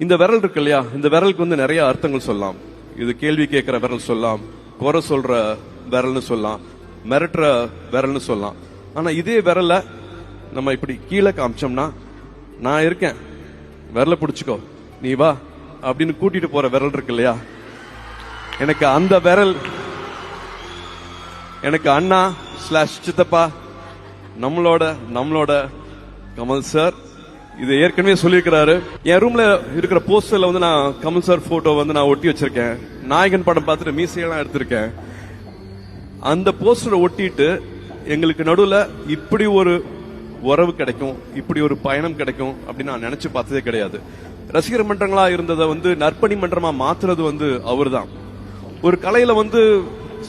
இந்த விரல் இருக்கு இல்லையா, இந்த விரலுக்கு வந்து நிறைய அர்த்தங்கள் சொல்லலாம். இது கேள்வி கேட்கிற விரல் சொல்லலாம், குறை சொல்ற விரல்னு சொல்லலாம், மிரட்டுற விரல்னு சொல்லலாம். ஆனா இதே விரல நம்ம இப்படி கீழே காமிச்சோம்னா, நான் இருக்கேன், விரல பிடிச்சுக்கோ, நீ வா அப்படின்னு கூட்டிட்டு போற விரல் இருக்கு இல்லையா, எனக்கு அந்த விரல், எனக்கு அண்ணா ஸ்லாஷ் சித்தப்பா, நம்மளோட கமல் சார் இது ஏற்கனவே சொல்லியிருக்கிறாரு. என் ரூம்ல இருக்கிற போஸ்டர்ல வந்து நான் கமல் சார் போட்டோ வந்து நான் ஒட்டி வச்சிருக்கேன். நாயகன் படம் பார்த்துட்டு மீசையெல்லாம் எடுத்திருக்கேன். அந்த போஸ்டரை ஒட்டிட்டு எங்களுக்கு நடுவுல இப்படி ஒரு உறவு கிடைக்கும், இப்படி ஒரு பயணம் கிடைக்கும் அப்படின்னு நான் நினைச்சு பார்த்ததே கிடையாது. ரசிகர் மன்றங்களா இருந்ததை வந்து நற்பணி மன்றமா மாத்துறது வந்து அவரு தான். ஒரு கலையில வந்து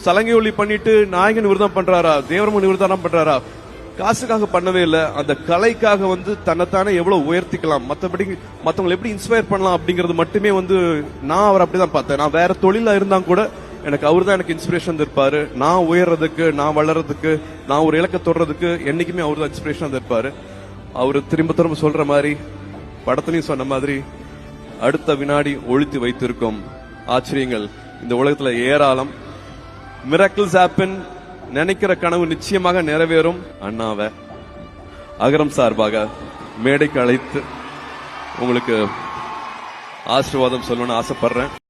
சலங்கை ஒளி பண்ணிட்டு நாயகன் இவர்தான் பண்றாரா, தேவரமன் இவர்தான் பண்றாரா, காசுக்காக பண்ணவே இல்லை. அந்த கலைக்காக வந்து தன்னைத்தானே எவ்வளவு உயர்த்திக்கலாம், மற்றபடி மற்றவங்களை எப்படி இன்ஸ்பயர் பண்ணலாம் அப்படிங்கறது மட்டுமே வந்து நான் அவர் அப்படிதான் பார்த்தேன். நான் வேற தொழிலா இருந்தா கூட எனக்கு அவர் தான் எனக்கு இன்ஸ்பிரேஷன் இருப்பாரு. நான் உயர்றதுக்கு, நான் வளர்றதுக்கு, நான் ஒரு இலக்கை தொடர்றதுக்கு என்னைக்குமே அவர் தான் இன்ஸ்பிரேஷன் இருப்பாரு. அவரு திரும்ப சொல்ற மாதிரி, படத்துலயும் சொன்ன மாதிரி, அடுத்த வினாடி ஒழித்து வைத்திருக்கும் ஆச்சரியங்கள் இந்த உலகத்துல ஏராளம். Miracles happen. நினைக்கிற கனவு நிச்சயமாக நிறைவேறும். அண்ணாவை அகரம் சார்பாக மேடைக்கு அழைத்து உங்களுக்கு ஆசீர்வாதம் சொல்லணும்னு ஆசைப்படுறேன்.